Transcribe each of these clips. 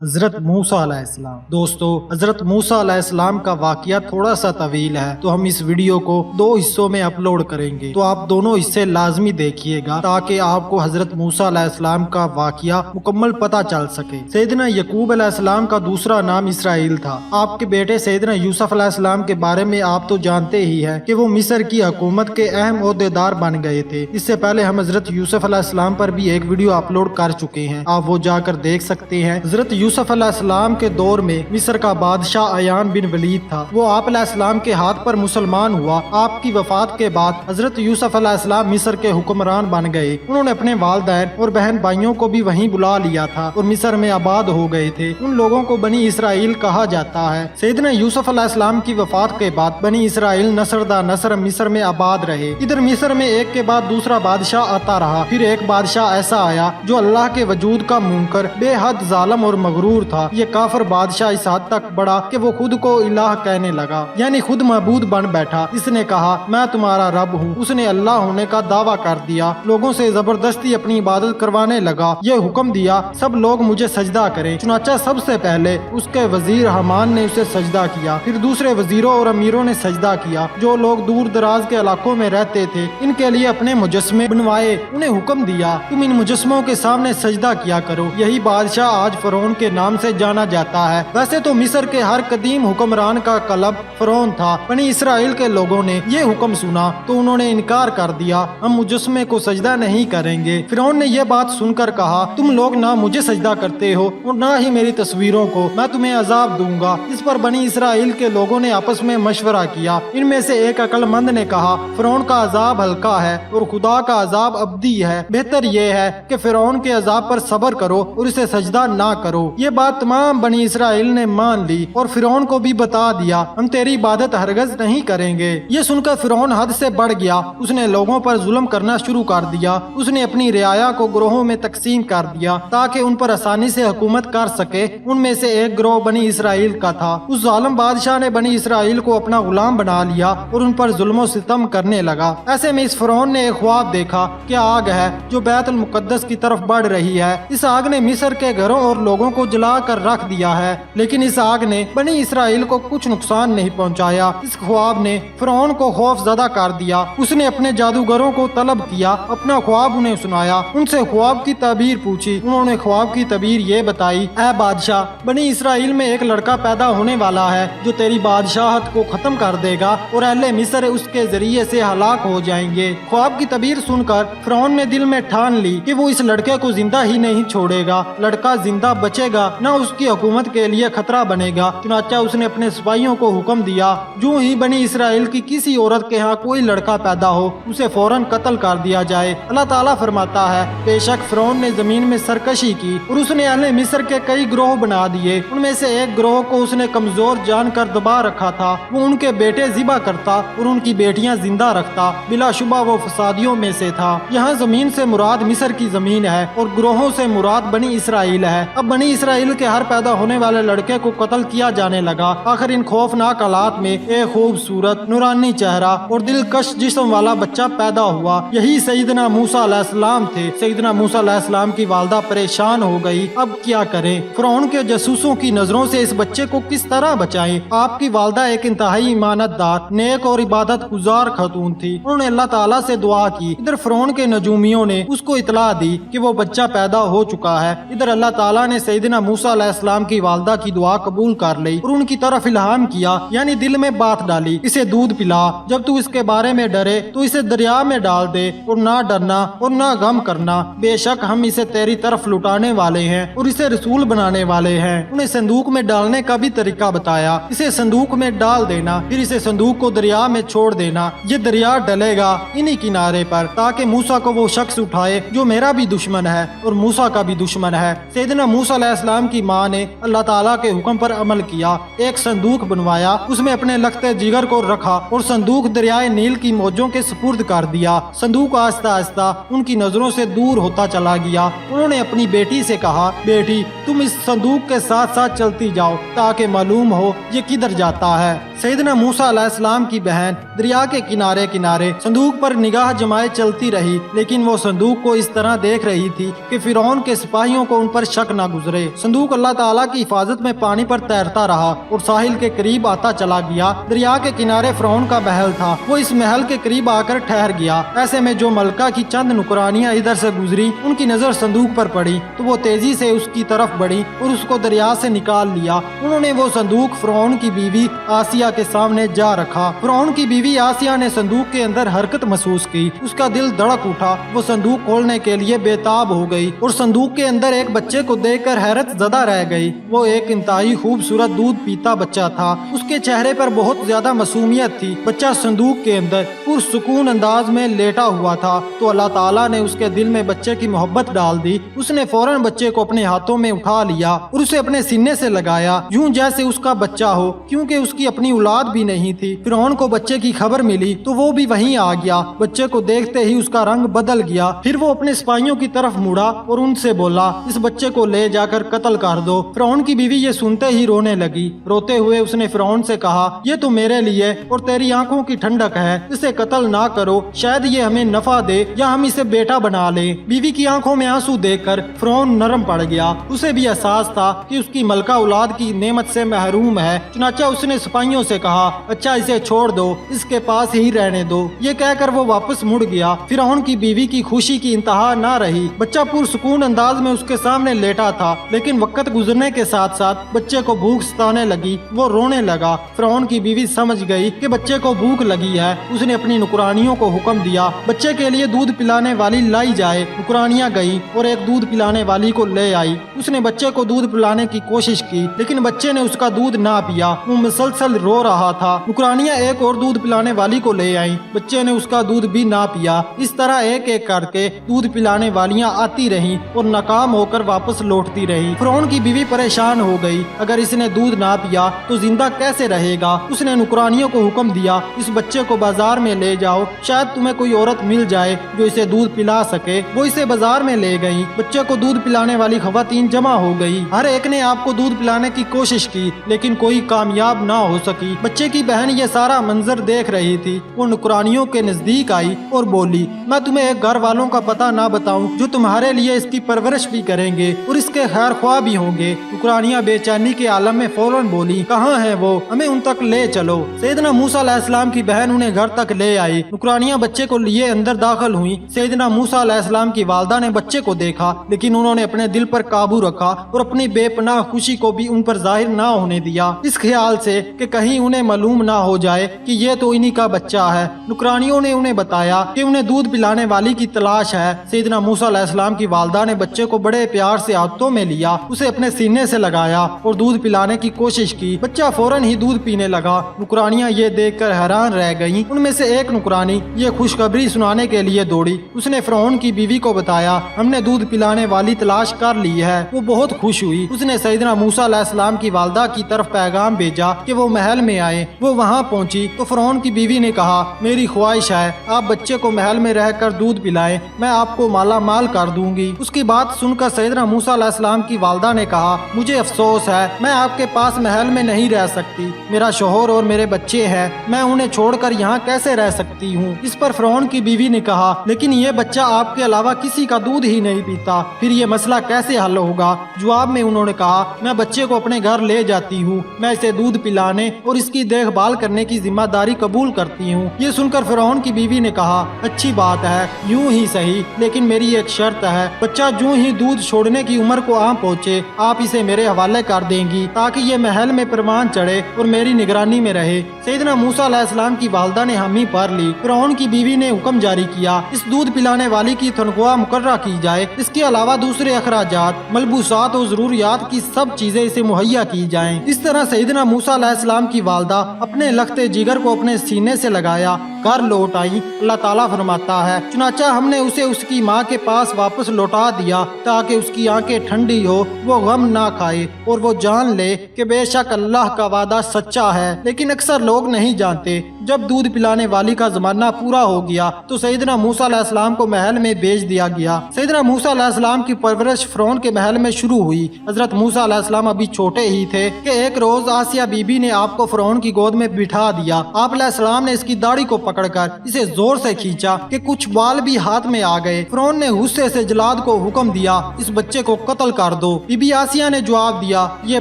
حضرت موسیٰ علیہ السلام۔ دوستو، حضرت موسیٰ علیہ السلام کا واقعہ تھوڑا سا طویل ہے تو ہم اس ویڈیو کو 2 حصوں میں اپلوڈ کریں گے، تو آپ دونوں حصے لازمی دیکھیے گا تاکہ آپ کو حضرت موسیٰ علیہ السلام کا واقعہ مکمل پتہ چل سکے۔ سیدنا یعقوب علیہ السلام کا دوسرا نام اسرائیل تھا۔ آپ کے بیٹے سیدنا یوسف علیہ السلام کے بارے میں آپ تو جانتے ہی ہیں کہ وہ مصر کی حکومت کے اہم عہدیدار بن گئے تھے۔ اس سے پہلے ہم حضرت یوسف علیہ السلام پر بھی ایک ویڈیو اپلوڈ کر چکے ہیں، آپ وہ جا کر دیکھ سکتے ہیں۔ حضرت یوسف علیہ السلام کے دور میں مصر کا بادشاہ عیان بن ولید تھا۔ وہ آپ علیہ السلام کے ہاتھ پر مسلمان ہوا۔ آپ کی وفات کے بعد حضرت یوسف علیہ السلام مصر کے حکمران بن گئے۔ انہوں نے اپنے والدین اور بہن بھائیوں کو بھی وہیں بلا لیا تھا اور مصر میں آباد ہو گئے تھے۔ ان لوگوں کو بنی اسرائیل کہا جاتا ہے۔ سیدنا یوسف علیہ السلام کی وفات کے بعد بنی اسرائیل نسر دا نسر مصر میں آباد رہے۔ ادھر مصر میں ایک کے بعد دوسرا بادشاہ آتا رہا۔ پھر ایک بادشاہ ایسا آیا جو اللہ کے وجود کا منکر، بے حد ظالم اور مغرور تھا۔ یہ کافر بادشاہ اس حد تک بڑا کہ وہ خود کو الہ کہنے لگا، یعنی خود معبود بن بیٹھا۔ اس نے کہا میں تمہارا رب ہوں۔ اس نے اللہ ہونے کا دعویٰ کر دیا، لوگوں سے زبردستی اپنی عبادت کروانے لگا۔ یہ حکم دیا سب لوگ مجھے سجدہ کریں۔ چنانچہ سب سے پہلے اس کے وزیر حامان نے اسے سجدہ کیا، پھر دوسرے وزیروں اور امیروں نے سجدہ کیا۔ جو لوگ دور دراز کے علاقوں میں رہتے تھے ان کے لیے اپنے مجسمے بنوائے۔ انہیں حکم دیا تم ان مجسموں کے سامنے سجدہ کیا کرو۔ یہی بادشاہ آج فرعون کے نام سے جانا جاتا ہے۔ ویسے تو مصر کے ہر قدیم حکمران کا قلب فرعون تھا۔ بنی اسرائیل کے لوگوں نے یہ حکم سنا تو انہوں نے انکار کر دیا، ہم مجسمے کو سجدہ نہیں کریں گے۔ فرعون نے یہ بات سن کر کہا تم لوگ نہ مجھے سجدہ کرتے ہو اور نہ ہی میری تصویروں کو، میں تمہیں عذاب دوں گا۔ اس پر بنی اسرائیل کے لوگوں نے آپس میں مشورہ کیا۔ ان میں سے ایک عقل مند نے کہا فرعون کا عذاب ہلکا ہے اور خدا کا عذاب ابدی ہے، بہتر یہ ہے کہ فرعون کے عذاب پر صبر کرو اور اسے سجدہ نہ کرو۔ یہ بات تمام بنی اسرائیل نے مان لی اور فرعون کو بھی بتا دیا ہم تیری عبادت ہرگز نہیں کریں گے۔ یہ سن کر فرعون حد سے بڑھ گیا، اس نے لوگوں پر ظلم کرنا شروع کر دیا۔ اس نے اپنی رعایا کو گروہوں میں تقسیم کر دیا تاکہ ان پر آسانی سے حکومت کر سکے۔ ان میں سے ایک گروہ بنی اسرائیل کا تھا۔ اس ظالم بادشاہ نے بنی اسرائیل کو اپنا غلام بنا لیا اور ان پر ظلم و ستم کرنے لگا۔ ایسے میں اس فرعون نے ایک خواب دیکھا کہ آگ ہے جو بیت المقدس کی طرف بڑھ رہی ہے۔ اس آگ نے مصر کے گھروں اور لوگوں کو جلا کر رکھ دیا ہے، لیکن اس آگ نے بنی اسرائیل کو کچھ نقصان نہیں پہنچایا۔ اس خواب نے فرعون کو خوف زدہ کر دیا۔ اس نے اپنے جادوگروں کو طلب کیا، اپنا خواب انہیں سنایا، ان سے خواب کی تعبیر پوچھی۔ انہوں نے خواب کی تعبیر یہ بتائی، اے بادشاہ، بنی اسرائیل میں ایک لڑکا پیدا ہونے والا ہے جو تیری بادشاہت کو ختم کر دے گا اور اہل مصر اس کے ذریعے سے ہلاک ہو جائیں گے۔ خواب کی تعبیر سن کر فرعون نے دل میں ٹھان لی کہ وہ اس لڑکے کو زندہ ہی نہیں چھوڑے گا۔ لڑکا زندہ بچے گا نہ اس کی حکومت کے لیے خطرہ بنے گا۔ چنانچہ اس نے اپنے سپاہیوں کو حکم دیا جو ہی بنی اسرائیل کی کسی عورت کے ہاں کوئی لڑکا پیدا ہو اسے فوراً قتل کر دیا جائے۔ اللہ تعالیٰ فرماتا ہے بے شک فرعون نے زمین میں سرکشی کی اور اس نے اہل مصر کے کئی گروہ بنا دیے۔ ان میں سے ایک گروہ کو اس نے کمزور جان کر دبا رکھا تھا، وہ ان کے بیٹے ذبح کرتا اور ان کی بیٹیاں زندہ رکھتا۔ بلا شبہ وہ فسادیوں میں سے تھا۔ یہاں زمین سے مراد مصر کی زمین ہے اور گروہوں سے مراد بنی اسرائیل ہے۔ اب بنی اسرائیل کے ہر پیدا ہونے والے لڑکے کو قتل کیا جانے لگا۔ آخر ان خوفناک حالات میں ایک خوبصورت نورانی چہرہ اور دلکش جسم والا بچہ پیدا ہوا۔ یہی سیدنا موسیٰ علیہ السلام تھے۔ سیدنا موسیٰ علیہ السلام کی والدہ پریشان ہو گئی، اب کیا کریں؟ فرعون کے جاسوسوں کی نظروں سے اس بچے کو کس طرح بچائیں؟ آپ کی والدہ ایک انتہائی ایمانت دار، نیک اور عبادت گزار خاتون تھی۔ انہوں نے اللہ تعالیٰ سے دعا کی۔ ادھر فرعون کے نجومیوں نے اس کو اطلاع دی کہ وہ بچہ پیدا ہو چکا ہے۔ ادھر اللہ تعالیٰ نے سیدنا موسیٰ علیہ السلام کی والدہ کی دعا قبول کر لی اور ان کی طرف الہام کیا، یعنی دل میں بات ڈالی، اسے دودھ پلا، جب تو اس کے بارے میں ڈرے تو اسے دریا میں ڈال دے اور نہ ڈرنا اور نہ غم کرنا، بے شک ہم اسے تیری طرف لٹانے والے ہیں اور اسے رسول بنانے والے ہیں۔ انہیں صندوق میں ڈالنے کا بھی طریقہ بتایا، اسے صندوق میں ڈال دینا، پھر اسے صندوق کو دریا میں چھوڑ دینا، یہ دریا ڈلے گا انہی کنارے پر تاکہ موسیٰ کو وہ شخص اٹھائے جو میرا بھی دشمن ہے اور موسیٰ کا بھی دشمن ہے۔ سیدنا موسیٰ علیہ السلام کی ماں نے اللہ تعالیٰ کے حکم پر عمل کیا، ایک صندوق بنوایا، اس میں اپنے لختے جگر کو رکھا اور صندوق دریائے نیل کی موجوں کے سپرد کر دیا۔ صندوق آہستہ آہستہ ان کی نظروں سے دور ہوتا چلا گیا۔ انہوں نے اپنی بیٹی سے کہا بیٹی تم اس صندوق کے ساتھ ساتھ چلتی جاؤ تاکہ معلوم ہو یہ کدھر جاتا ہے۔ سیدنا موسیٰ علیہ السلام کی بہن دریا کے کنارے کنارے صندوق پر نگاہ جمائے چلتی رہی، لیکن وہ صندوق کو اس طرح دیکھ رہی تھی کہ فرعون کے سپاہیوں کو ان پر شک نہ گزرے۔ संदूक अल्लाह ताला की हिफाजत में पानी पर तैरता रहा और साहिल के करीब आता चला गया। दरिया के किनारे फिरौन का महल था। वो इस महल के करीब आकर ठहर गया। ऐसे में जो मलका की चंद नुकरानियां इधर से गुजरी, उनकी नजर संदूक पर पड़ी तो वो तेजी से उसकी तरफ बढ़ी और उसको दरिया से निकाल लिया। उन्होंने वो संदूक फिरौन की बीवी आसिया के सामने जा रखा। फिरौन की बीवी आसिया ने संदूक के अंदर हरकत महसूस की। उसका दिल धड़क उठा। वो संदूक खोलने के लिए बेताब हो गई और संदूक के अंदर एक बच्चे को देखकर हैरत ज़दा रह गई। वो एक इंतहाई खूबसूरत दूध पीता बच्चा था। उसके चेहरे पर बहुत ज्यादा मासूमियत थी। बच्चा संदूक के अंदर पुरसुकून अंदाज में लेटा हुआ था तो अल्लाह ताला ने उसके दिल में बच्चे की मोहब्बत डाल दी। उसने फौरन बच्चे को अपने हाथों में उठा लिया और उसे अपने सीने से लगाया, यूं जैसे उसका बच्चा हो, क्योंकि उसकी अपनी औलाद भी नहीं थी। फिरौन को बच्चे की खबर मिली तो वो भी वहीं आ गया। बच्चे को देखते ही उसका रंग बदल गया। फिर वो अपने सिपाहियों की तरफ मुड़ा और उनसे बोला, इस बच्चे को ले जाकर कत्ल कर दो। फिरौन की बीवी ये सुनते ही रोने लगी। रोते हुए उसने फिरौन से कहा, ये तो मेरे लिए और तेरी आंखों की ठंडक है, इसे कत्ल ना करो, शायद ये हमें नफा दे या हम इसे बेटा बना ले। बीवी की आंखों में आंसू देखकर फिरौन नरम पड़ गया। उसे भी एहसास था कि उसकी मलका औलाद की नेमत से महरूम है। चुनाचा उसने सिपाहियों से कहा, अच्छा इसे छोड़ दो, इसके पास ही रहने दो। ये कहकर वो वापस मुड़ गया। फिरौन की बीवी की खुशी की इंतहा ना रही। बच्चा पुरसुकून अंदाज में उसके सामने लेटा था, लेकिन वक्त गुजरने के साथ साथ बच्चे को भूख सताने लगी। वो रोने लगा। फिरौन की बीवी समझ गई कि बच्चे को भूख लगी है। उसने अपनी नुकरानियों को हुक्म दिया, बच्चे के लिए दूध पिलाने वाली लाई जाए। नुकरानियां गई और एक दूध पिलाने वाली को ले आई। उसने बच्चे को दूध पिलाने की कोशिश की, लेकिन बच्चे ने उसका दूध ना पिया। वो मुसलसल रो रहा था। नुकरानियां एक और दूध पिलाने वाली को ले आई। बच्चे ने उसका दूध भी ना पिया। इस तरह एक एक करके दूध पिलाने वालियां आती रहीं और नाकाम होकर वापस लौटती रही। फिरौन की बीवी परेशान हो गई। अगर इसने दूध ना पिया तो जिंदा कैसे रहेगा। उसने नुकरानियों को हुक्म दिया, इस बच्चे को बाजार में ले जाओ, शायद तुम्हें कोई औरत मिल जाए जो इसे दूध पिला सके। वो इसे बाजार में ले गई। बच्चे को दूध पिलाने वाली खवातीन जमा हो गई। हर एक ने आपको दूध पिलाने की कोशिश की, लेकिन कोई कामयाब ना हो सकी। बच्चे की बहन ये सारा मंजर देख रही थी। वो नुकरानियों के नजदीक आई और बोली, मैं तुम्हें एक घर वालों का पता ना बताऊं जो तुम्हारे लिए इसकी परवरिश भी करेंगे और इसके खैर ख्वाह भी होंगे। नुकरानियां बेचैनी के आलम में फौरन बोली, कहाँ है वो, हमें उन तक ले चलो। सैयदना मूसा अलैहिस्सलाम की बहन उन्हें घर तक ले आई। नुकरानियां बच्चे को लिए अंदर दाखिल हुई। सैयदना मूसा अलैहिस्सलाम की वालदा ने बच्चे को देखा, लेकिन उन्होंने अपने दिल पर काबू रखा और अपनी बेपनाह खुशी को भी उन पर जाहिर ना होने दिया, इस ख्याल से कि कहीं उन्हें मालूम ना हो जाए कि ये तो इन्हीं का बच्चा है। नुकरानियों ने उन्हें बताया कि उन्हें दूध पिलाने वाली की तलाश है। सैयदना मूसा अलैहिस्सलाम की वालदा ने बच्चे को बड़े प्यार से हाथों में लिया, उसे अपने सीने से लगाया और दूध पिलाने की कोशिश की। बच्चा फौरन ही दूध पीने लगा। नुकरानियां ये देखकर हैरान रह गईं। उनमें से एक नुकरानी ये खुशखबरी सुनाने के लिए दौड़ी। उसने फिरौन की बीवी को बताया, हमने दूध पिलाने वाली तलाश कर ली है। वो बहुत खुश हुई। उसने सैयदना मूसा अलैहिस्सलाम की वालदा की तरफ पैगाम भेजा कि वो महल में आए। वो वहाँ पहुँची तो फिरौन की बीवी ने कहा, मेरी ख्वाहिश है आप बच्चे को महल में रहकर दूध पिलाएं, मैं आपको माला माल कर दूंगी। उसकी बात सुनकर सैयदना मूसा अलैहिस्सलाम की वालदा ने कहा, मुझे अफसोस है, मैं आपके पास महल में नहीं रह सकती। मेरा शोहर और मेरे बच्चे हैं, मैं उन्हें छोड़कर यहाँ कैसे रह सकती हूँ। इस पर फिरौन की बीवी ने कहा, लेकिन ये बच्चा आपके अलावा किसी का दूध ही नहीं पीता, फिर ये मसला कैसे हल होगा। जवाब में उन्होंने कहा, मैं बच्चे को अपने घर ले जाती हूँ, मैं इसे दूध पिलाने और इसकी देखभाल करने की जिम्मेदारी कबूल करती हूँ। ये सुनकर फिरौन की बीवी ने कहा, अच्छी बात है, यूं ही सही, लेकिन मेरी एक शर्त है, बच्चा जो ही दूध छोड़ने की उम्र को आ पहुँचे आप इसे मेरे हवाले कर देंगी ताकि ये महल में परवान चढ़े और मेरी निगरानी में रहे। सैयदना मूसा अलैहिस्सलाम की वालदा ने हामी भर ली। फिरौन की बीवी ने हुक्म जारी किया, इस दूध पिलाने वाली की तनख्वाह मुकर्रर की जाए, इसके अलावा दूसरे अखराजात, मलबूसात और जरूरियात की सब चीजें इसे मुहैया की जाएं। इस तरह सैयदना मूसा अलैहिस्सलाम की वालदा अपने लख्ते जिगर को अपने सीने से लगाया घर लौट आई। अल्लाह ताला फरमाता है, चुनाचा हमने उसे उसकी माँ के पास वापस लौटा दिया ताकि उसकी आंखें ठंडी हो, वो गम ना खाए और वो जान ले कि बेशक अल्लाह का वादा सच्चा है। लेकिन अक्सर लोग नहीं जानते। जब दूध पिलाने वाली का जमाना पूरा हो गया तो सैयदना मूसा अलैहिस्सलाम को महल में भेज दिया गया। सैयदना मूसा अलैहिस्सलाम की परवरिश फिरौन के महल में शुरू हुई। हजरत मूसा अलैहिस्सलाम अभी छोटे ही थे कि एक रोज आसिया बीबी ने आपको फिरौन की गोद में बिठा दिया। आप अलैहिस्सलाम ने इसकी दाढ़ी को पकड़कर इसे जोर से खींचा कि कुछ बाल भी हाथ में आ गए। फिरौन ने गुस्से से जल्लाद को हुक्म दिया, इस बच्चे को कत्ल कर दो। बीबी आसिया ने जवाब दिया, ये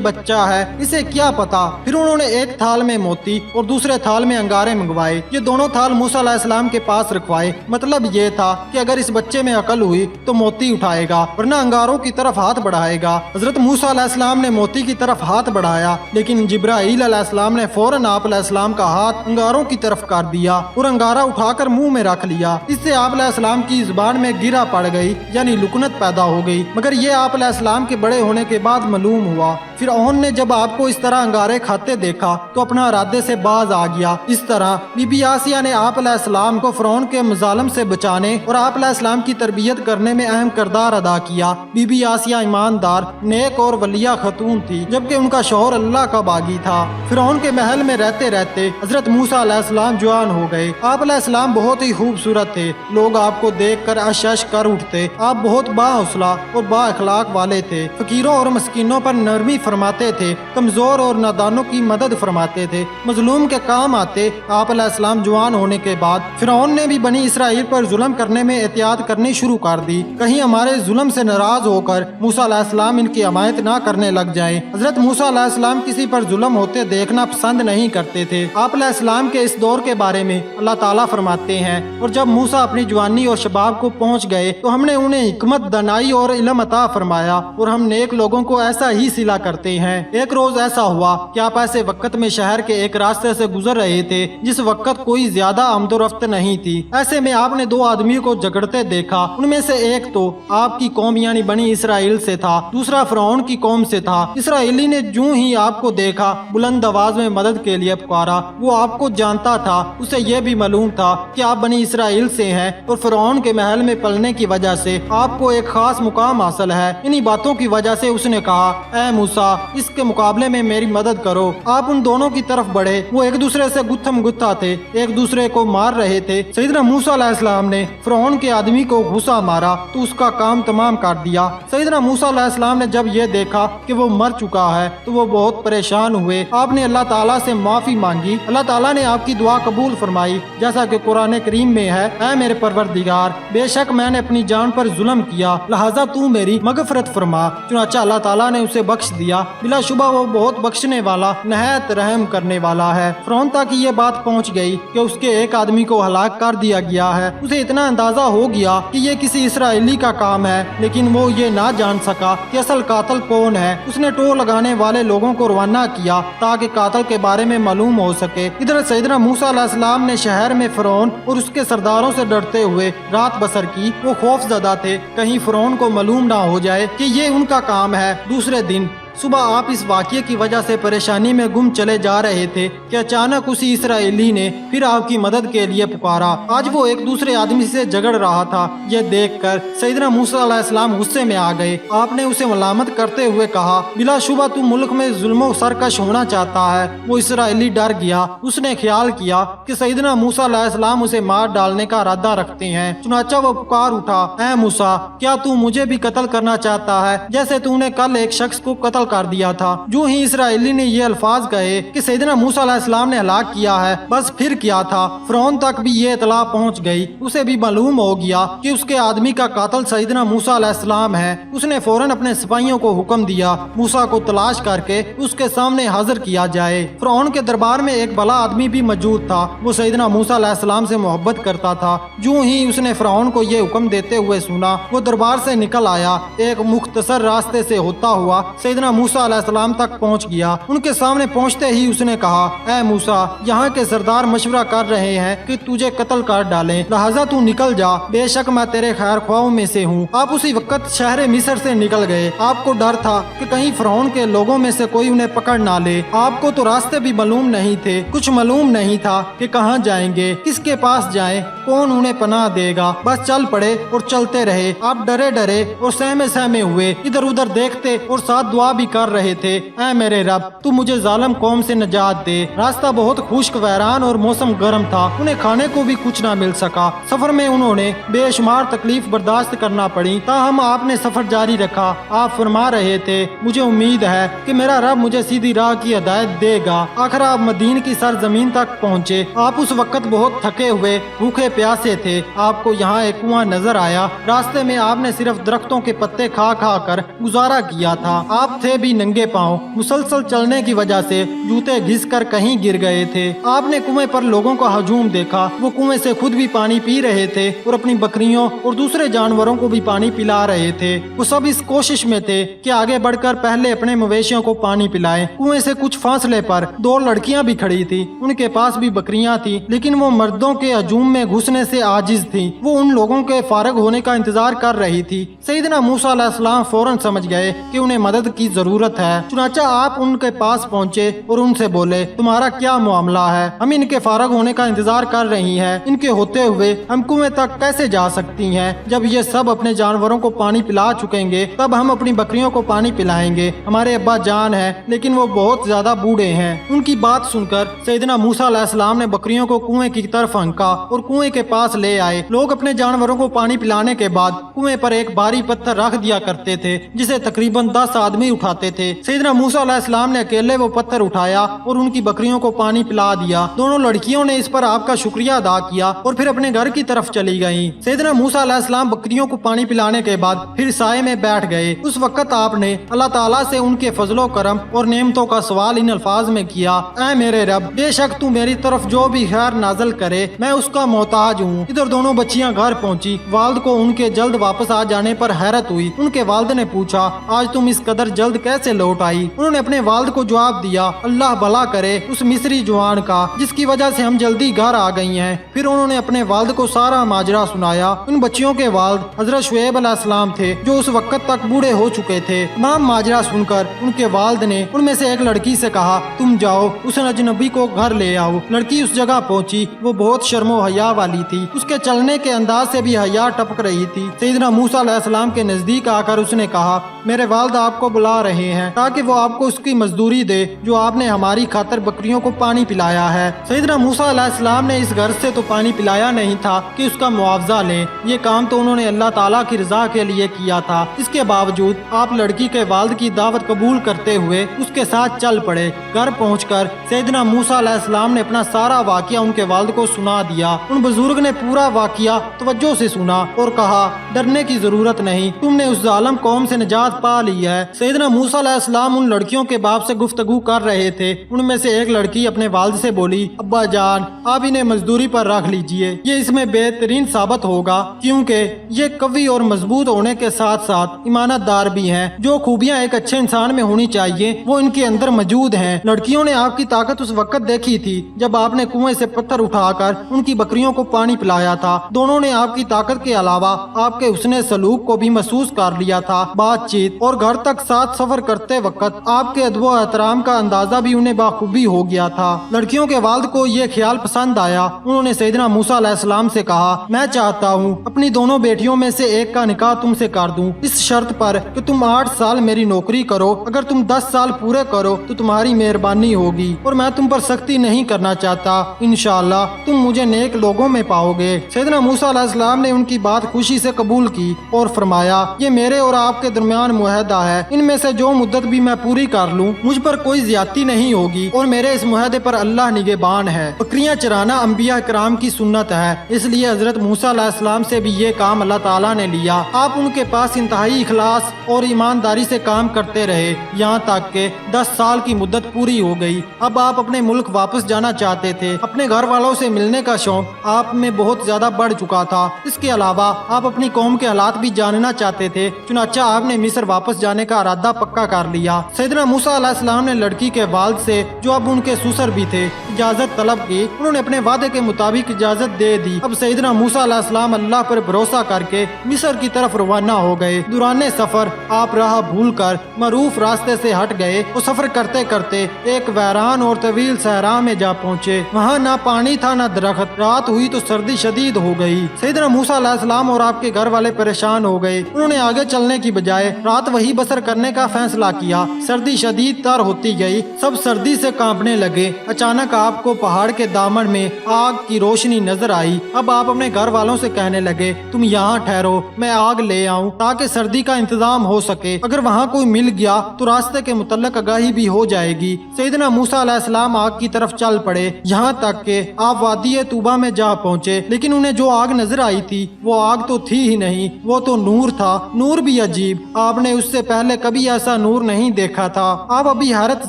बच्चा है, इसे क्या पता। फिर उन्होंने एक थाल में मोती और दूसरे थाल में अंगारे मंगवाए। ये दोनों थाल मूसा अलैहिस्सलाम के पास रखवाए। मतलब ये था कि अगर इस बच्चे में अकल हुई तो मोती उठाएगा, वरना अंगारों की तरफ हाथ बढ़ाएगा। हजरत मूसा अलैहिस्सलाम ने मोती की तरफ हाथ बढ़ाया, लेकिन जिब्राईल अलैहिस्सलाम ने फौरन आप अलैहिस्सलाम का हाथ अंगारों की तरफ कर दिया और अंगारा उठाकर मुंह में रख लिया। इससे आप अलैहिस्सलाम की जुबान में गिरा पड़ गई, यानी लुकनत पैदा हो गई। मगर ये आप अलैहिस्सलाम के बड़े होने के बाद मालूम हुआ। फिरौन ने जब आपको इस तरह अंगारे खाते देखा तो अपना इरादे से बाज आ गया। इस तरह बीबी आसिया ने आप अलैहिस्सलाम को फिरौन के मजालम से बचाने और आप अलैहिस्सलाम की तरबियत करने में अहम किरदार अदा किया। बीबी आसिया ईमानदार, नेक और वलिया खतून थी, जबकि उनका शौहर अल्लाह का बागी था। फिरौन के महल में रहते रहते हजरत मूसा अलैहिस्सलाम जवान हो गए। आप अलैहिस्सलाम बहुत ही खूबसूरत थे। लोग आपको देखकर अश कर उठते। आप बहुत बाहौसला और बाअखलाक वाले थे। फकीरों और मस्कीनों पर नरमी फरमाते थे, कमजोर और नादानों की मदद फरमाते थे, मजलूम के काम आते। आप अलैहिस्सलाम जवान होने के बाद फिरौन ने भी बनी इसराइल पर जुल्म करने में एहतियात करनी शुरू कर दी, कहीं हमारे जुल्म से नाराज होकर मूसा अलैहिस्सलाम इनकी हमायत ना करने लग जाएं। हजरत मूसा अलैहिस्सलाम किसी पर जुल्म होते देखना पसंद नहीं करते थे। आप अलैहिस्सलाम के इस दौर के बारे में अल्लाह ताला फरमाते हैं, और जब मूसा अपनी जवानी और शबाब को पहुँच गए तो हमने उन्हें हिकमत, दनाई और इल्म अता फरमाया, और हम नेक लोगों को ऐसा ही सिला करते हैं। एक रोज ऐसा हुआ कि आप ऐसे वक्त में शहर के एक रास्ते से गुजर रहे थे जिस वक्त कोई ज्यादा आमदोरफ्त नहीं थी। ऐसे में आपने दो आदमियों को झगड़ते देखा। उनमें से एक तो आपकी कौम यानी बनी इसराइल से था, दूसरा फिरौन की कौम से था। इसराइली ने जो ही आपको देखा बुलंद आवाज में मदद के लिए पुकारा। वो आपको जानता था, उसे यह भी मालूम था कि आप बनी इसराइल से हैं और फिरौन के महल में पलने की वजह से आपको एक खास मुकाम हासिल है। इन्हीं बातों की वजह से उसने कहा, ऐ मूसा, इसके मुकाबले में मेरी मदद करो। आप उन दोनों की तरफ बढ़े। वो एक दूसरे से गुत्थम गुत्था थे, एक दूसरे को मार रहे थे। सैयदना मूसा अलैहिस्सलाम ने फिरौन के आदमी को घुसा मारा तो उसका काम तमाम कर दिया। सैयदना मूसा अलैहिस्सलाम ने जब ये देखा कि वो मर चुका है तो वो बहुत परेशान हुए। आपने अल्लाह ताला से माफी मांगी। अल्लाह ताला ने आपकी दुआ कबूल फरमाई, जैसा कि कुरान करीम में है, ऐ मेरे परवरदिगार, बेशक मैंने अपनी जान पर जुल्म किया, लिहाजा तू मेरी मगफरत फरमा। चुनाचा अल्लाह ताला ने उसे बख्श दिया। बिलाशुबा वो बहुत बख्शने वाला, नहायत रहम करने वाला है। फिरौन तक ये बात पहुंच गई कि उसके एक आदमी को हलाक कर दिया गया है। उसे इतना अंदाजा हो गया कि ये किसी इसराइली का काम है, लेकिन वो ये ना जान सका कि असल कातिल कौन है। उसने टोह लगाने वाले लोगों को रवाना किया ताकि कातिल के बारे में मालूम हो सके। इधर सैयदना मूसा अलैहिस्सलाम ने शहर में फिरौन और उसके सरदारों से डरते हुए रात बसर की। वो खौफजदा थे कहीं फिरौन को मालूम ना हो जाए कि ये उनका काम है। दूसरे दिन सुबह आप इस वाक़ये की वजह से परेशानी में गुम चले जा रहे थे कि अचानक उसी इसराइली ने फिर आपकी मदद के लिए पुकारा। आज वो एक दूसरे आदमी से झगड़ रहा था। ये देखकर सैयदना मूसा अलैहिस्सलाम गुस्से में आ गए। आपने उसे मलामत करते हुए कहा, बिलाशुबा तू मुल्क में जुल्म सरकश होना चाहता है। वो इसराइली डर गया। उसने ख्याल किया कि सैयदना मूसा अलैहिस्सलाम उसे मार डालने का इरादा रखते हैं। चुनाचा वो पुकार उठा, ऐ मूसा, क्या तू मुझे भी कत्ल करना चाहता है जैसे तूने कल एक शख्स को कत्ल कर दिया था। जो ही इसराइली ने ये अल्फाज कहे कि सैयदना मूसा अलैहिस्सलाम ने हलाक किया है, बस फिर किया था। फिरौन तक भी ये इतला पहुंच गई। उसे भी मालूम हो गया कि उसके आदमी का कातिल सैयदना मूसा अलैहिस्सलाम है। उसने फौरन अपने सिपाहियों को हुक्म दिया मूसा को तलाश करके उसके सामने हाजिर किया जाए। फिरौन के दरबार में एक भला आदमी भी मौजूद था। वो सैयदना मूसा अलैहिस्सलाम से मोहब्बत करता था। जो ही उसने फिरौन को ये हुक्म देते हुए सुना, वो दरबार से निकल आया। एक मुख्तसर रास्ते से होता हुआ सैयदना मूसा अलैहिस्सलाम तक पहुंच गया। उनके सामने पहुंचते ही उसने कहा, ऐ मूसा, यहाँ के सरदार मशवरा कर रहे हैं कि तुझे कत्ल कर डालें, लिहाजा तू निकल जा। बेशक मैं तेरे खैर ख्वाहों में से हूँ। आप उसी वक्त शहर मिस्र से निकल गए। आपको डर था कि कहीं फिरौन के लोगों में से कोई उन्हें पकड़ ना ले। आपको तो रास्ते भी मालूम नहीं थे। कुछ मालूम नहीं था कि कहाँ जाएंगे, किसके पास जाएं, कौन उन्हें पनाह देगा। बस चल पड़े और चलते रहे। आप डरे डरे और सहमे सहमे हुए इधर उधर देखते और साथ दुआ भी कर रहे थे, ऐ मेरे रब तू मुझे जालिम कौम से निजात दे। रास्ता बहुत खुश्क वैरान और मौसम गर्म था, उन्हें खाने को भी कुछ ना मिल सका। सफर में उन्होंने बेशुमार तकलीफ बर्दाश्त करना पड़ी, ताहम आपने सफर जारी रखा। आप फरमा रहे थे, मुझे उम्मीद है कि मेरा रब मुझे सीधी राह की हिदायत देगा। आखिर आप मदीन की सरजमीन तक पहुँचे। आप उस वक्त बहुत थके हुए भूखे प्यासे थे। आपको यहाँ एक कुआं नजर आया। रास्ते में आपने सिर्फ दरख्तों के पत्ते खा खा कर गुजारा किया था। आप थे भी नंगे पांव, मुसलसल चलने की वजह से जूते घिस कर कहीं गिर गए थे। आपने कुएं पर लोगों का हजूम देखा, वो कुएं से खुद भी पानी पी रहे थे और अपनी बकरियों और दूसरे जानवरों को भी पानी पिला रहे थे। वो सब इस कोशिश में थे कि आगे बढ़कर पहले अपने मवेशियों को पानी पिलाएं। कुएं से कुछ फासले पर दो लड़कियां भी खड़ी थी, उनके पास भी बकरियां थी, लेकिन वो मर्दों के हजूम में घुसने से आजिज थी। वो उन लोगों के फारग होने का इंतजार कर रही थी। सैयदना मूसा अलैहिस्सलाम फौरन समझ गए कि उन्हें मदद की जरूरत है। चुनाचा आप उनके पास पहुँचे और उनसे बोले, तुम्हारा क्या मामला है? हम इनके फारग होने का इंतजार कर रही हैं। इनके होते हुए हम कुएं तक कैसे जा सकती हैं? जब ये सब अपने जानवरों को पानी पिला चुकेंगे तब हम अपनी बकरियों को पानी पिलाएंगे। हमारे अब्बा जान है, लेकिन वो बहुत ज्यादा बूढ़े हैं। उनकी बात सुनकर सैयदना मूसा अलैहिस्सलाम ने बकरियों को कुएं की तरफ हंका और कुएं के पास ले आए। लोग अपने जानवरों को पानी पिलाने के बाद कुएं पर एक भारी पत्थर रख दिया करते थे, जिसे तकरीबन 10 आदमी उठाते थे। सैयदना मूसा अलैहिस्सलाम ने अकेले वो पत्थर उठाया और उनकी बकरियों को पानी पिला दिया। दोनों लड़कियों ने इस पर आपका शुक्रिया अदा किया और फिर अपने घर की तरफ चली गयीं। सैयदना मूसा अलैहिस्सलाम बकरियों को पानी पिलाने के बाद फिर साए में बैठ गए। उस वक्त आपने अल्लाह ताला से उनके फजलो करम और नेमतों का सवाल इन अल्फाज में किया, ऐ मेरे रब बेशक तू मेरी तरफ जो भी खैर नाजल करे मैं उसका मोहताज हूँ। इधर दोनों बच्चियां घर पहुँची। वालिद को उनके जल्द वापस आ जाने पर हैरत हुई। उनके वालिद ने पूछा, आज तुम इस कदर जल्द कैसे लौट आई? उन्होंने अपने वालिद को जवाब दिया, अल्लाह भला करे उस मिस्री जवान का जिसकी वजह से हम जल्दी घर आ गई हैं। फिर उन्होंने अपने वालिद को सारा माजरा सुनाया। उन बच्चियों के वालिद हजरत शुएब अलैहिस्सलाम थे, जो उस वक्त तक बूढ़े हो चुके थे। तमाम माजरा सुनकर उनके वालिद ने उनमें से एक लड़की से कहा, तुम जाओ उस अजनबी को घर ले आओ। लड़की उस जगह पहुंची। वो बहुत शर्मो हया वाली थी। उसके चलने के अंदाज से भी हया टपक रही थी। सैयदना मूसा अलैहिस्सलाम के नजदीक आकर उसने कहा, मेरे वालिद आपको बुला रहे हैं ताकि वो आपको उसकी मजदूरी दे जो आपने हमारी खातर बकरियों को पानी पिलाया है। सैयदना मूसा अलैहिस्सलाम ने इस घर से तो पानी पिलाया नहीं था कि उसका मुआवजा लें। ये काम तो उन्होंने अल्लाह ताला की रजा के लिए किया था। इसके बावजूद आप लड़की के वालिद की दावत कबूल करते हुए उसके साथ चल पड़े। घर पहुंचकर सैयदना मूसा अलैहिस्सलाम ने अपना सारा वाकया उनके वालिद को सुना दिया। उन बुजुर्ग ने पूरा वाकया तवज्जो से सुना और कहा, डरने की जरूरत नहीं, तुमने उस जालिम कौम से निजात पा ली है। सैयदना मूसा अलैहिस्सलाम उन लड़कियों के बाप से गुफ्तगू कर रहे थे। उनमें से एक लड़की अपने वालिद से बोली, अब्बा जान आप इन्हें मजदूरी पर रख लीजिए, ये इसमें बेहतरीन साबित होगा क्योंकि ये कवि और मजबूत होने के साथ साथ ईमानदार भी हैं। जो खूबियां एक अच्छे इंसान में होनी चाहिए वो इनके अंदर मौजूद हैं। लड़कियों ने आपकी ताकत उस वक्त देखी थी जब आपने कुएं से पत्थर उठाकर उनकी बकरियों को पानी पिलाया था। दोनों ने आपकी ताकत के अलावा आपके हुस्ने सलूक को भी महसूस कर लिया था। बातचीत और घर तक साथ सफर करते वक्त आपके अदब एहतराम का अंदाजा भी उन्हें बाखूबी हो गया था। लड़कियों के वालिद को ये ख्याल पसंद आया। उन्होंने सैयदना मूसा अलैहिस्सलाम से कहा, मैं चाहता हूँ अपनी दोनों बेटियों में से एक का निकाह तुमसे कर दूं, इस शर्त पर कि तुम 8 साल मेरी नौकरी करो। अगर तुम 10 साल पूरे करो तो तुम्हारी मेहरबानी होगी और मैं तुम पर सख्ती नहीं करना चाहता। इंशाअल्लाह तुम मुझे नेक लोगों में पाओगे। सैयदना मूसा अलैहिस्सलाम ने उनकी बात खुशी से कबूल की और फरमाया, ये मेरे और आपके दरमियान मुआहदा है, इनमें से जो मुद्दत भी मैं पूरी कर लूँ मुझ पर कोई ज्यादती नहीं होगी और मेरे इस मुआहदे पर अल्लाह निगहबान है। बकरियां चराना अंबिया कराम की सुन्नत है, इसलिए हजरत मूसा अलैहिस्सलाम से भी ये काम अल्लाह ताला ने लिया। आप उनके पास इंतहाई इखलास और ईमानदारी से काम करते रहे यहाँ तक के 10 साल की मुद्दत पूरी हो गई। अब आप अपने मुल्क वापस जाना चाहते थे। अपने घर वालों से मिलने का शौक आप में बहुत ज्यादा बढ़ चुका था। इसके अलावा आप अपनी कौम के हालात भी जानना चाहते थे। चुनाचा आपने मिस्र वापस जाने का इरादा पक्का कर लिया। सैयदना मूसा अलैहिस्सलाम ने लड़की के वालिद से, जो अब उनके ससुर भी थे, इजाजत तलब की। उन्होंने अपने वादे के मुताबिक इजाजत दे दी। अब सैयदना मूसा अलैहिस्सलाम अल्लाह पर भरोसा करके मिस्र की तरफ रवाना हो गए। दुराने सफर आप राह भूल कर मरूफ रास्ते से हट गए और सफर करते करते एक वैरान और तवील सहरा में जा पहुँचे। वहाँ ना पानी था ना दरख्त। रात हुई तो सर्दी शदीद हो गई। सैयदना मूसा अलैहिस्सलाम और आपके घर वाले परेशान हो गए। उन्होंने आगे चलने की बजाय रात वही बसर करने का فیصلہ کیا۔ سردی شدید تر ہوتی گئی، سب سردی سے کانپنے لگے۔ اچانک آپ کو پہاڑ کے دامن میں آگ کی روشنی نظر آئی۔ اب آپ اپنے گھر والوں سے کہنے لگے تم یہاں ٹھہرو، میں آگ لے آؤں تاکہ سردی کا انتظام ہو سکے، اگر وہاں کوئی مل گیا تو راستے کے متعلق آگاہی بھی ہو جائے گی۔ سیدنا موسیٰ علیہ السلام آگ کی طرف چل پڑے، یہاں تک کہ آپ وادی طوبہ میں جا پہنچے، لیکن انہیں جو آگ نظر آئی تھی وہ آگ تو تھی ہی نہیں، وہ تو نور تھا، نور بھی عجیب، آپ نے اس سے پہلے کبھی ایسا نور نہیں دیکھا تھا۔ آپ ابھی حیرت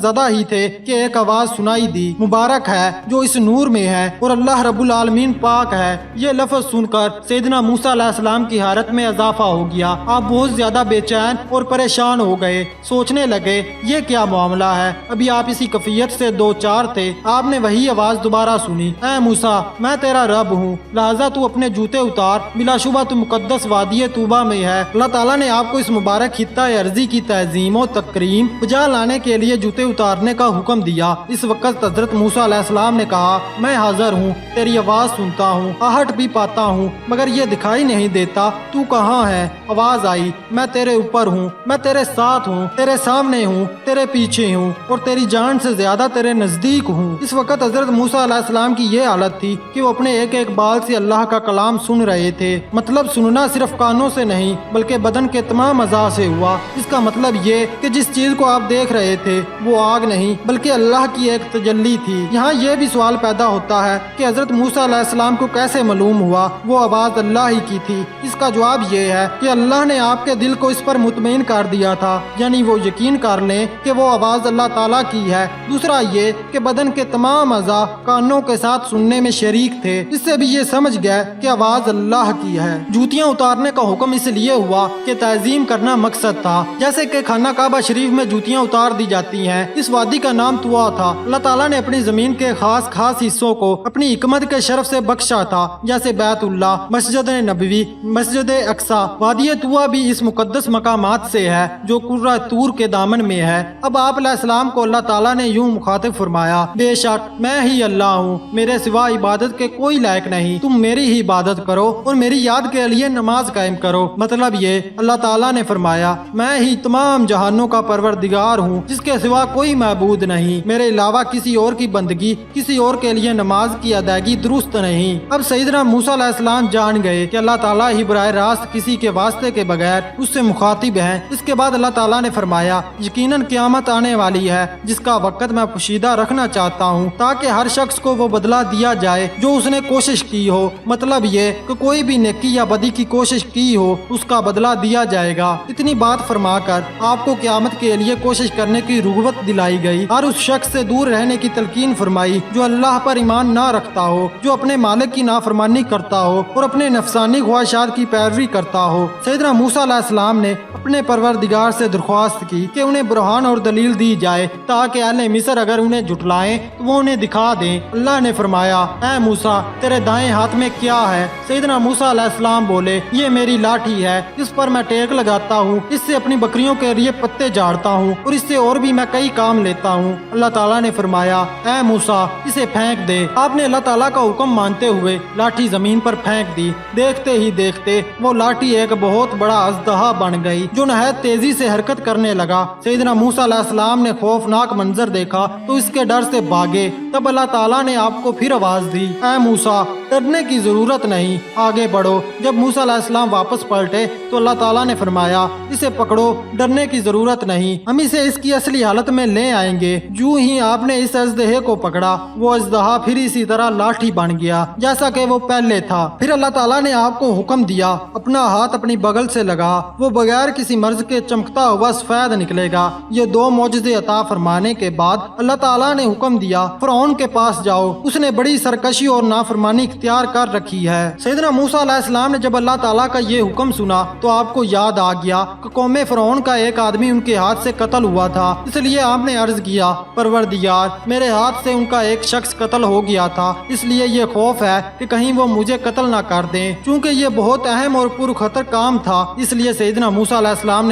زدہ ہی تھے کہ ایک آواز سنائی دی، مبارک ہے جو اس نور میں ہے اور اللہ رب العالمین پاک ہے۔ یہ لفظ سن کر سیدنا موسیٰ علیہ السلام کی حیرت میں اضافہ ہو گیا۔ آپ بہت زیادہ بے چین اور پریشان ہو گئے، سوچنے لگے یہ کیا معاملہ ہے، ابھی آپ اسی کیفیت سے دو چار تھے۔ آپ نے وہی آواز دوبارہ سنی، اے موسیٰ میں تیرا رب ہوں، لہذا تو اپنے جوتے اتار، بلا شبہ تو مقدس وادی طوبہ میں ہے۔ اللہ تعالیٰ نے آپ کو اس مبارک خطہ ارضی کی تعظیم و تکریم بجا لانے کے لیے جوتے اتارنے کا حکم دیا۔ اس وقت حضرت موسیٰ علیہ السلام نے کہا میں حاضر ہوں، تیری آواز سنتا ہوں، آہٹ بھی پاتا ہوں، مگر یہ دکھائی نہیں دیتا تو کہاں ہے؟ آواز آئی میں تیرے اوپر ہوں، میں تیرے ساتھ ہوں، تیرے سامنے ہوں، تیرے پیچھے ہوں اور تیری جان سے زیادہ تیرے نزدیک ہوں۔ اس وقت حضرت موسیٰ علیہ السلام کی یہ حالت تھی کہ وہ اپنے ایک ایک بال سے اللہ کا کلام سن رہے تھے۔ مطلب سننا صرف کانوں سے نہیں بلکہ بدن کے تمام اعضاء سے ہوا۔ اس کا مطلب یہ کہ جس چیز کو آپ دیکھ رہے تھے وہ آگ نہیں بلکہ اللہ کی ایک تجلی تھی۔ یہاں یہ بھی سوال پیدا ہوتا ہے کہ حضرت موسیٰ علیہ السلام کو کیسے معلوم ہوا وہ آواز اللہ ہی کی تھی؟ اس کا جواب یہ ہے کہ اللہ نے آپ کے دل کو اس پر مطمئن کر دیا تھا، یعنی وہ یقین کر لیں کہ وہ آواز اللہ تعالیٰ کی ہے۔ دوسرا یہ کہ بدن کے تمام اعضاء کانوں کے ساتھ سننے میں شریک تھے، اس سے بھی یہ سمجھ گئے کہ آواز اللہ کی ہے۔ جوتیاں اتارنے کا حکم اس لیے ہوا کہ تعظیم کرنا مقصد تھا، جیسے کہ خانہ کعبہ شریف میں جوتیاں اتار دی جاتی ہیں۔ اس وادی کا نام طوا تھا۔ اللہ تعالیٰ نے اپنی زمین کے خاص حصوں کو اپنی حکمت کے شرف سے بخشا تھا، جیسے بیت اللہ، مسجد نبوی، مسجد اقصی۔ وادی طوا بھی اس مقدس مقامات سے ہے جو قرہ طور کے دامن میں ہے۔ اب آپ علیہ السلام کو اللہ تعالیٰ نے یوں مخاطب فرمایا، بے شک میں ہی اللہ ہوں، میرے سوا عبادت کے کوئی لائق نہیں، تم میری ہی عبادت کرو اور میری یاد کے لیے نماز قائم کرو۔ مطلب یہ اللہ تعالیٰ نے فرمایا میں ہی تمام جہانوں کا پروردگار ہوں جس کے سوا کوئی معبود نہیں، میرے علاوہ کسی اور کی بندگی، کسی اور کے لیے نماز کی ادائیگی درست نہیں۔ اب سیدنا موسیٰ علیہ السلام جان گئے کہ اللہ تعالیٰ ہی براہ راست کسی کے واسطے کے بغیر اس سے مخاطب ہیں۔ اس کے بعد اللہ تعالیٰ نے فرمایا یقیناً قیامت آنے والی ہے جس کا وقت میں پوشیدہ رکھنا چاہتا ہوں تاکہ ہر شخص کو وہ بدلہ دیا جائے جو اس نے کوشش کی ہو۔ مطلب یہ کہ کوئی بھی نیکی یا بدی کی کوشش کی ہو اس کا بدلہ دیا جائے گا۔ اتنی بات فرما کر آپ کو قیامت کے لیے کوشش کرنے کی رغبت دلائی گئی اور اس شخص سے دور رہنے کی تلقین فرمائی جو اللہ پر ایمان نہ رکھتا ہو، جو اپنے مالک کی نافرمانی کرتا ہو اور اپنے نفسانی خواہشات کی پیروی کرتا ہو۔ سیدنا موسیٰ علیہ السلام نے اپنے پروردگار سے درخواست کی کہ انہیں برہان اور دلیل دی جائے تاکہ اہل مصر اگر انہیں جھٹلائیں تو وہ انہیں دکھا دیں۔ اللہ نے فرمایا اے موسیٰ تیرے دائیں ہاتھ میں کیا ہے؟ سیدنا موسیٰ علیہ السلام بولے یہ میری لاٹھی ہے، اس پر میں ٹیک لگاتا ہوں، اس سے اپنی بکریوں کے لیے پتے جھاڑتا ہوں اور اس سے اور بھی میں کئی کام لیتا ہوں۔ اللہ تعالیٰ نے فرمایا اے موسیٰ اسے پھینک دے۔ آپ نے اللہ تعالیٰ کا حکم مانتے ہوئے لاٹھی زمین پر پھینک دی۔ دیکھتے ہی دیکھتے وہ لاٹھی ایک بہت بڑا اژدہا بن گئی جو نہایت تیزی سے حرکت کرنے لگا۔ سیدنا موسیٰ علیہ السلام نے خوفناک منظر دیکھا تو اس کے ڈر سے بھاگے۔ تب اللہ تعالیٰ نے آپ کو پھر آواز دی اے موسیٰ ڈرنے کی ضرورت نہیں، آگے بڑھو۔ جب موسیٰ علیہ السلام واپس پلٹے تو اللہ تعالیٰ نے فرمایا اسے پکڑو، ڈرنے کی ضرورت نہیں، ہم اسے اس کی اصلی حالت میں لے آئیں گے۔ جو ہی آپ نے اس اژدہے کو پکڑا وہ اژدہا پھر اسی طرح لاٹھی بن گیا جیسا کہ وہ پہلے تھا۔ پھر اللہ تعالیٰ نے آپ کو حکم دیا اپنا ہاتھ اپنی بغل سے لگا، وہ بغیر کسی مرض کے چمکتا ہوا سفید نکلے گا۔ یہ دو معجزے عطا فرمانے کے بعد اللہ تعالیٰ نے حکم دیا فرعون کے پاس جاؤ، اس نے بڑی سرکشی اور نافرمانی اختیار کر رکھی ہے۔ سیدنا موسیٰ علیہ السلام نے جب اللہ تعالیٰ کا یہ حکم سنا تو آپ کو یاد آ گیا کہ قوم فرعون کا ایک آدمی ان کے ہاتھ سے قتل ہوا تھا، اس لیے آپ نے عرض کیا پروردگار میرے ہاتھ سے ان کا ایک شخص قتل ہو گیا تھا، اس لیے یہ خوف ہے کہ کہیں وہ مجھے قتل نہ کر دیں۔ چونکہ یہ بہت اہم اور پرخطر کام تھا اس لیے سیدنا موسیٰ علیہ السلام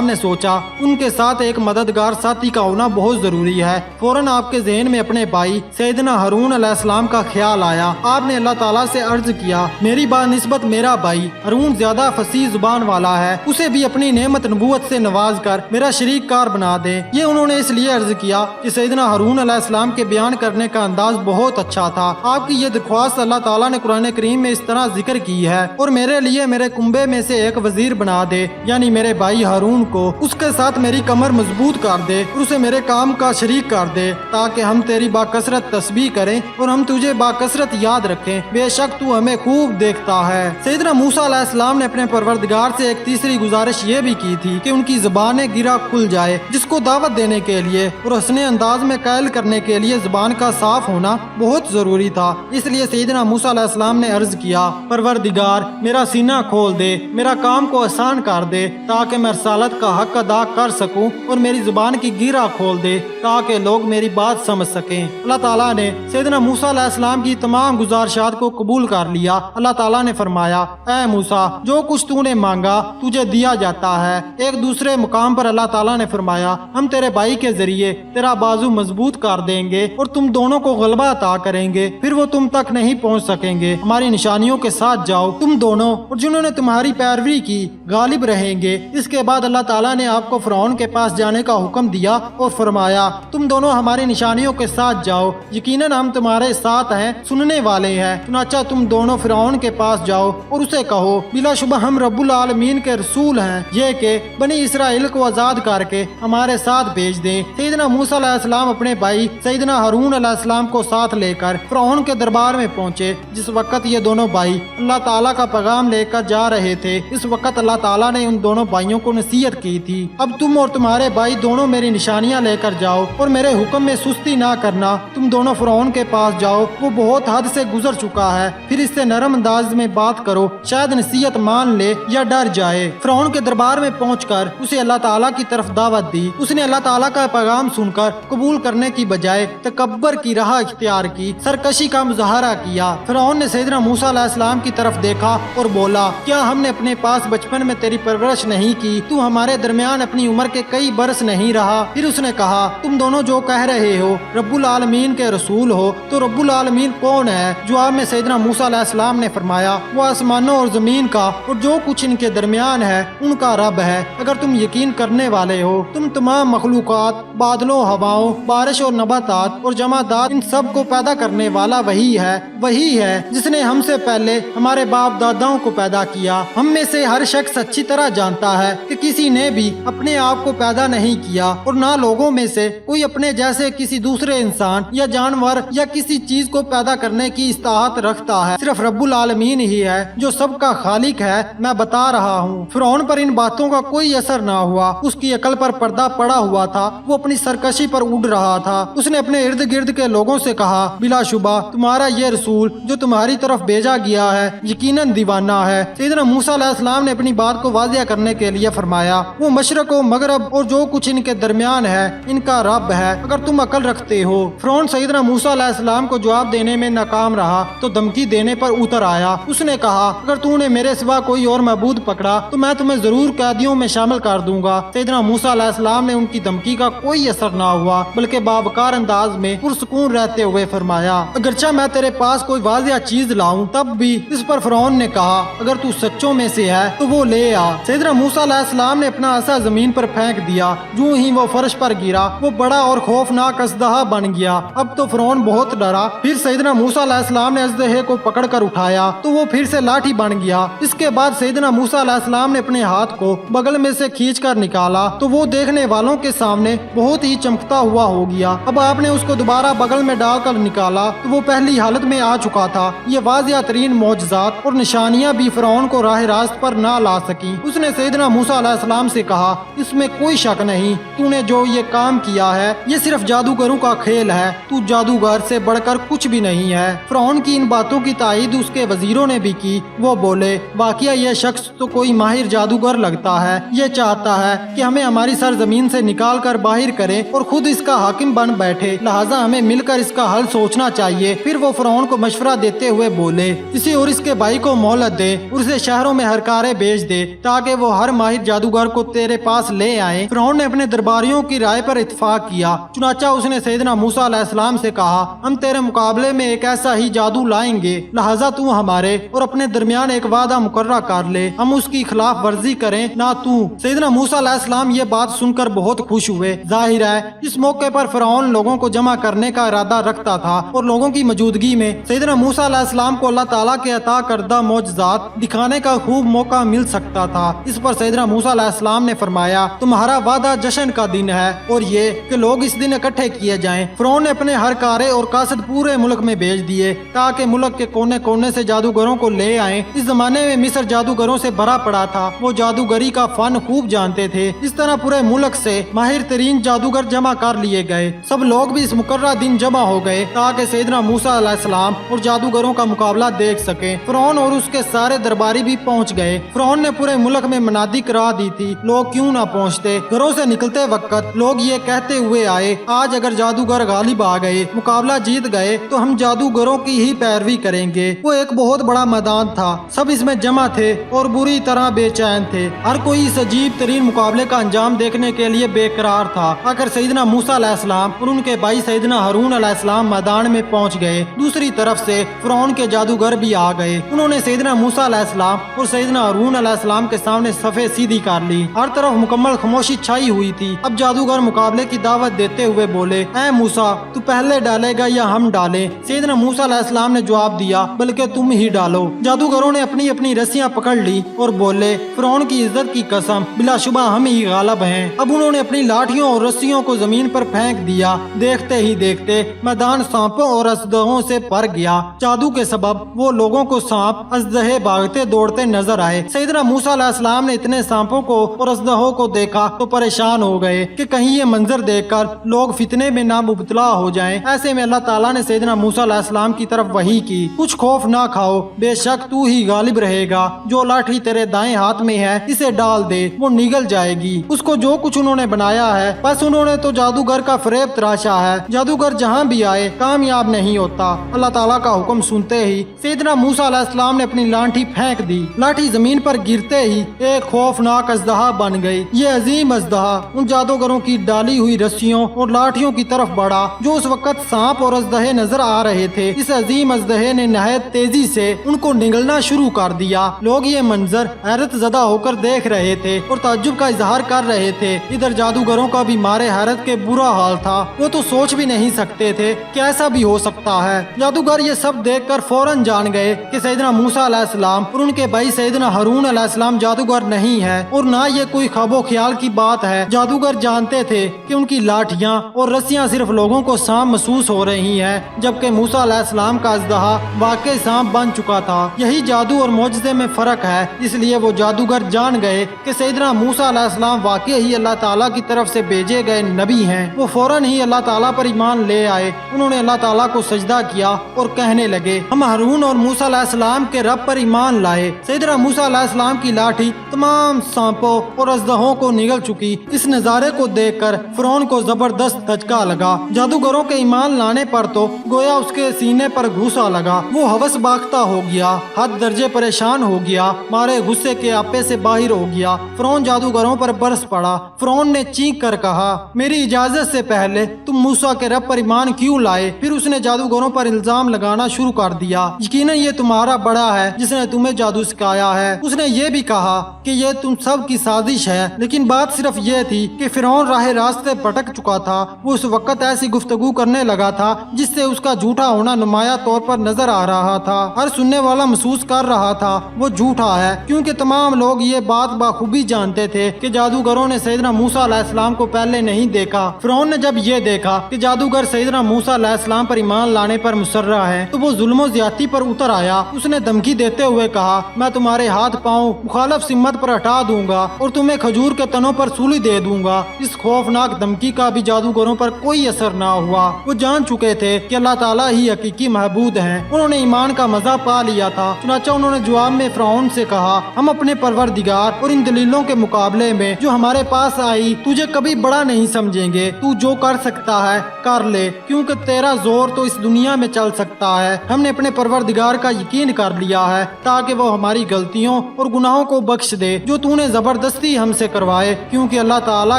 نے سوچا ان کے ساتھ ایک مددگار ساتھی کا ہونا بہت ضروری ہے۔ فوراً آپ کے ذہن میں اپنے بھائی سیدنا ہارون علیہ अलैहिस्सलाम का ख्याल आया। आपने अल्लाह ताला से अर्ज किया, मेरी बानिस्बत मेरा भाई हारून ज्यादा फसीह जुबान वाला है, उसे भी अपनी नेमत नबूवत से नवाज कर मेरा शरीक कार बना दे। ये उन्होंने इसलिए अर्ज किया कि सैयदना हारून अलैहिस्सलाम के बयान करने का अंदाज बहुत अच्छा था। आपकी ये दरख्वास्त अल्लाह ताला ने कुरान करीम में इस तरह जिक्र की है, और मेरे लिए मेरे कुंबे में से एक वजीर बना दे, यानी मेरे भाई हारून को। उसके साथ मेरी कमर मजबूत कर दे और उसे मेरे काम का शरीक कर दे, ताकि हम तेरी बाकसरत तस्बीह करें और हम तुझे बाकसरत याद रखें। बेशक तू हमें खूब देखता है। सैयदना मूसा अलैहिस्सलाम ने अपने परवरदिगार से एक तीसरी गुजारिश ये भी की थी कि उनकी ज़बान गिरा खुल जाए, जिसको दावत देने के लिए और हसने अंदाज में कायल करने के लिए ज़बान का साफ होना बहुत जरूरी था। इसलिए सैयदना मूसा अलैहिस्सलाम ने अर्ज किया, परवरदिगार मेरा सीना खोल दे, मेरा काम को आसान कर दे, ताकि मैं रसालत का हक अदा कर सकूं, और मेरी जुबान की गिरा खोल दे ताकि लोग मेरी बात समझ सकें। अल्लाह ताला ने सैयदना मूसा अलैहिस्सलाम की तमाम गुजारिशात को कबूल कर लिया। अल्लाह ताला ने फरमाया, ऐ मूसा, जो कुछ तूने मांगा तुझे दिया जाता है। एक दूसरे मुकाम पर अल्लाह ताला ने फरमाया, हम तेरे भाई के जरिए तेरा बाजू मजबूत कर देंगे और तुम दोनों को गलबा अता करेंगे, फिर वो तुम तक नहीं पहुंच सकेंगे। हमारी निशानियों के साथ जाओ, तुम दोनों और जिन्होंने तुम्हारी पैरवी की गालिब रहेंगे। इसके बाद अल्लाह ताला ने आपको फिरौन के पास जाने का हुक्म दिया और फरमाया, तुम दोनों हमारी निशानियों के साथ जाओ, यकीनन हम तुम्हारे साथ हैं, सुनने वाले हैं। चुनाचा तुम दोनों फिरौन के पास जाओ और उसे कहो, बिलाशुबा हम रब्बुल आलमीन के रसूल हैं, ये कि बनी इसराइल को आजाद करके हमारे साथ भेज दें। सैयदना मूसा अलैहिस्सलाम अपने भाई सैयदना हारून अलैहिस्सलाम को साथ लेकर फिरौन के दरबार में पहुंचे। जिस वक्त ये दोनों भाई अल्लाह ताला का पैगाम लेकर जा रहे थे, इस वक्त अल्लाह ताला ने उन दोनों भाइयों को नसीहत की थी, अब तुम और तुम्हारे भाई दोनों मेरी निशानियां लेकर जाओ और मेरे हुक्म में सुस्ती ना करना। तुम दोनों फिरौन के पास जाओ, वो बहुत हद से गुजर चुका है, फिर इससे नरम अंदाज में बात करो, शायद नसीहत मान ले या डर जाए। फिरौन के दरबार में पहुंचकर उसे अल्लाह ताला की तरफ दावत दी। उसने अल्लाह ताला का पैगाम सुनकर कबूल करने की बजाय तकब्बर की राह इख्तियार की, सरकशी का मुजाहरा किया। फिरौन ने सैयदना मूसा अलैहिस्सलाम की तरफ देखा और बोला, क्या हमने अपने पास बचपन में तेरी परवरिश नहीं की? तू हमारे दरमियान अपनी उम्र के कई बरस नहीं रहा। फिर उसने कहा, तुम दोनों जो कह रहे हो रब्बुल आलमीन के रसूल हो, तो रब्बुल आलमीन कौन है? जवाब में सैयदना मूसा अलैहिस्सलाम ने फरमाया, वो आसमानों और जमीन का और जो कुछ इनके दरमियान है उनका रब है। अगर तुम यकीन करने वाले हो, तुम तमाम मखलूकात, बादलों, हवाओं, बारिश और नबातात और जमादात, इन सब को पैदा करने वाला वही है जिसने हमसे पहले हमारे बाप दादाओं को पैदा किया। हम में से हर शख्स अच्छी तरह जानता है कि किसी ने भी अपने आप को पैदा नहीं किया, और ना लोगों में से कोई अपने जैसे किसी दूसरे इंसान या जानवर या किसी चीज को पैदा करने की इस्ताहत रखता है। सिर्फ रब्बुल आलमीन ही है जो सबका खालिक है। मैं बता रहा हूँ। फिरौन पर इन बातों का कोई असर ना हुआ, उसकी अकल पर पर्दा पड़ा हुआ था, वो अपनी सरकशी पर उड़ रहा था। उसने अपने इर्द गिर्द के लोगों से कहा, बिलाशुबा तुम्हारा ये रसूल जो तुम्हारी तरफ भेजा गया है यकीनन दीवाना है। सैयदना मूसा अलैहिस्सलाम ने अपनी बात को वाज़िया करने के लिए फरमाया, वो मशरक और मगरब और जो कुछ इनके दरमियान है इनका रब है, अगर तुम अकल रखते हो। फिरौन सैयदना मूसा अलैहिस्सलाम को जवाब देने में नाकाम रहा तो धमकी देने पर उतर आया। उसने कहा, अगर तूने मेरे सिवा कोई और मबूद पकड़ा तो मैं तुम्हें जरूर कैदियों में शामिल कर दूंगा। सैयदना मूसा अलैहिस्सलाम ने उनकी धमकी का कोई असर ना हुआ, बल्कि बावकार अंदाज में पुरसुकून रहते हुए फरमाया, अगरचा मैं तेरे पास कोई वाज़िया चीज लाऊं तब भी। इस पर फिरौन ने कहा, अगर तू सच्चों में से है तो वो ले आ। सैयदना मूसा अलैहिस्सलाम ने अपना असा जमीन पर फेंक दिया। जो ही वो फर्श पर गिरा वो बड़ा और खौफनाक अजदहा बन गया। अब तो फिरौन बहुत डरा। फिर सैयदना मूसा अलैहिस्सलाम ने अजदहे को पकड़ कर उठाया तो वो फिर से लाठी बन गया। इसके बाद सैयदना मूसा अलैहिस्सलाम ने अपने हाथ को बगल में से खींच कर निकाला तो वो देखने वालों के सामने बहुत ही चमकता हुआ हो गया। अब आपने उसको दोबारा बगल में डालकर निकाला तो वो पहली हालत में आ चुका था। ये वाज़िया तरीन मौजज़ात और निशानियां भी फिरौन को राह रास्त पर ना ला सकी। उसने सैयदना मूसा अलैहिस्सलाम से कहा, इसमें कोई शक नहीं, तूने जो ये काम किया है ये सिर्फ जादूगरों का खेल है, तू जादूगर से बढ़कर कुछ भी नहीं है। फिरौन की इन बातों की तायीद उसके वजीरों ने भी की। वो बोले, वाकया ये शख्स तो कोई माहिर जादूगर लगता है, ये चाहता है कि हमें हमारी सरजमीन से निकाल कर बाहर करे और खुद इसका हाकिम बन बैठे, लिहाजा हमें मिलकर इसका हल सोचना चाहिए। फिर वो फिरौन को मशवरा देते हुए बोले, इसी और इसके भाई को मोहलत दे और उसे शहरों में हरकारे भेज दे ताकि वो हर माहिर जादूगर को तेरे पास ले आए। फिरौन ने अपने दरबारियों की राय पर इत्तेफाक किया। चुनाचा उसने सैयदना मूसा अलैहिस्सलाम से कहा, हम तेरे तेरे मुकाबले में एक ऐसा ही जादू लाएंगे, लिहाजा तू हमारे और अपने दरमियान एक वादा मुकर्रा कर ले, हम उसकी खिलाफ वर्जी करें ना तू। सैयदना मूसा अलैहिस्सलाम ये बात सुनकर बहुत खुश हुए। जाहिर है इस मौके पर फिरौन लोगों को जमा करने का इरादा रखता था और लोगों की मौजूदगी में सैयदना मूसा अलैहिस्सलाम को अल्लाह ताला के अता करदा मौजज़ात दिखाने का खूब मौका मिल सकता था। इस पर सैयदना मूसा अलैहिस्सलाम ने फरमाया, तुम्हारा वादा जश्न का दिन है और ये कि लोग इस दिन इकट्ठे किए जाएं। फिरौन ने अपने हर कारे और कासद पूरे मुल्क में भेज दिए ताकि मुल्क के कोने कोने से जादूगरों को ले आए। इस जमाने में मिस्र जादूगरों से भरा पड़ा था, वो जादूगरी का फन खूब जानते थे। इस तरह पूरे मुल्क से माहिर तरीन जादूगर जमा कर लिए गए। सब लोग भी इस मुकर्रा दिन जमा हो गए ताकि सैयदना मूसा अलैहिस्सलाम और जादूगरों का मुकाबला देख सके। फिरौन और उसके सारे दरबारी भी पहुंच गए। फिरौन ने पूरे मुल्क में मनादी करा दी थी, लोग क्यों ना पहुंचते। घरों से निकलते वक्त लोग ये कहते हुए आए, आज अगर जादूगर गालिब आ गए, मुकाबला जीत गए तो हम जादूगरों की ही पैरवी करेंगे। वो एक बहुत बड़ा मैदान था, सब इसमें जमा थे और बुरी तरह बेचैन थे। हर कोई इस अजीब तरीन मुकाबले का अंजाम देखने के लिए बेकरार था। आखिर सैयदना मूसा अलैहिस्सलाम और उनके भाई सैयदना हारून अलैहिस्सलाम मैदान में पहुंच गए। दूसरी तरफ से फिरौन के जादूगर भी आ गए। उन्होंने सैयदना मूसा अलैहिस्सलाम और सैयदना हारून अलैहिस्सलाम के सामने सफे सीधी कर ली। हर तरफ मुकम्मल खामोशी छाई हुई थी। अब जादूगर मुकाबले की दावत देते हुए बोले, ऐ मूसा, तू पहले डालेगा या हम डालें? सैयदना मूसा अलैहिस्सलाम ने जवाब दिया, बल्कि तुम ही डालो। जादूगरों ने अपनी अपनी रस्सियां पकड़ ली और बोले, फिरौन की इज्जत की कसम, बिलाशुबा हम ही गालिब हैं। अब उन्होंने अपनी लाठियों और रस्सियों को जमीन पर फेंक दिया। देखते ही देखते मैदान सांपों और अजदहों से भर गया। जादू के सबब वो लोगों को सांप अजदहे भागते दौड़ते नजर आए। सैयदना मूसा अलैहिस्सलाम ने इतने सांपों को और अजदहों को देखा तो परेशान हो गए कि कहीं ये मंजर देखकर लोग फितने में ना मुब्तला हो जाएं। ऐसे में अल्लाह ताला ने सैयदना मूसा अलैहिस्सलाम की तरफ वही की, कुछ खौफ ना खाओ, बेशक तू ही गालिब रहेगा। जो लाठी तेरे दाएं हाथ में है इसे डाल दे, वो निगल जाएगी। उसको जो कुछ उन्होंने बनाया है, बस उन्होंने तो जादूगर का फरेब तराशा है। जादूगर जहाँ भी आए कामयाब नहीं होता। अल्लाह ताला का हुक्म सुनते ही सैयदना मूसा अलैहिस्सलाम ने अपनी लाठी फेंक दी। लाठी जमीन पर गिरते ही एक खौफनाक अजदहा बन गई। ये अजीम अजदहा उन जादूगरों की डाली हुई रस्सियों और लाठियों की तरफ बढ़ा जो उस वक्त सांप और अजदहे नजर आ रहे थे। इस अजीम अजदहे ने नहायत तेजी से उनको निगलना शुरू कर दिया। लोग ये मंजर हैरत ज़दा होकर देख रहे थे और ताज्जुब का इजहार कर रहे थे। इधर जादूगरों का भी मारे हैरत के बुरा हाल था। वो तो सोच भी नहीं सकते थे कि ऐसा भी हो सकता है। जादूगर ये सब देखकर फौरन जान गए कि सैयदना मूसा अलैहिस्सलाम और उनके भाई सैयदना हारून अलैहिस्सलाम जादूगर नहीं है और ना ये कोई ख्वाबो ख्याल की बात है। जादूगर जानते थे कि उनकी लाठियाँ और रस्सियाँ सिर्फ लोगों को सांप महसूस हो रही हैं, जबकि मूसा अलैहिस्सलाम का अजदहा वाकई सांप बन चुका था। यही जादू और मोजज़े में फर्क है। इसलिए वो जादूगर जान गए कि सैयदना मूसा अलैहिस्सलाम वाकई ही अल्लाह ताला की तरफ से भेजे गए नबी हैं। वो फौरन ही अल्लाह ताला पर ईमान ले आए। उन्होंने अल्लाह ताला को सजदा किया और कहने लगे, हम हारून और मूसा अलैहिस्सलाम के रब पर ईमान लाए। सैयदना मूसा अलैहिस्सलाम की लाठी तमाम सांपों और अजदहों को निगल चुकी। इस नज़ारे को देखकर फिरौन को जबरदस्त धचका लगा। जादूगरों के ईमान लाने पर तो गोया उसके सीने पर घूसा लगा। वो हवस बाख्ता हो गया, हद दर्जे परेशान हो गया, मारे गुस्से के आपे से बाहर हो गया। फिरौन जादूगरों पर बरस पड़ा। फिरौन ने चीख कर कहा, मेरी इजाजत से पहले तुम मूसा के रब पर ईमान क्यों लाए? फिर उसने जादूगरों पर इल्जाम लगाना शुरू कर दिया। यकीनन ये तुम्हारा बड़ा है जिसने तुम्हें जादू सिखाया है। उसने ये भी कहा कि ये तुम सब की साजिश है। लेकिन बात सिर्फ ये थी कि फिरौन राह रास्ते भटक चुका था। वो उस वक्त ऐसी गुफ्तगू करने लगा था जिससे उसका झूठा होना नुमाया तौर पर नजर आ रहा था। हर सुनने वाला महसूस कर रहा था वो झूठा है, क्योंकि तमाम लोग ये बात बाखूबी जानते थे कि जादूगरों ने सैयदना मूसा अलैहिस्सलाम को पहले नहीं देखा। फिरौन ने जब ये देखा कि जादूगर सैयदना मूसा अलैहिस्सलाम पर ईमान लाने पर मुसर्रा है तो वो जुल्म ज्यादती पर उतर आया। उसने धमकी देते हुए कहा, मैं तुम्हारे हाथ पाँव मुखालफ सिम्मत पर हटा दूंगा और तुम्हें खजूर के तनों पर सूली दे दूंगा। इस खौफनाक धमकी का भी जादूगरों पर कोई असर ना हुआ। वो जान चुके थे कि अल्लाह ताला ही हकीकी महबूद हैं। उन्होंने ईमान का मजा पा लिया था। चुनाचा उन्होंने जवाब में फिरौन से कहा, हम अपने परवरदिगार और इन दलीलों के मुकाबले में जो हमारे पास आई तुझे कभी बड़ा नहीं समझेंगे। तू जो कर सकता है कर ले, क्योंकि तेरा जोर तो इस दुनिया में चल सकता है। हमने अपने परवरदिगार का यकीन कर लिया है ताकि वो हमारी गलतियों और गुनाहों को बख्श दे जो तूने जबरदस्ती हमसे करवाए, क्योंकि अल्लाह ताला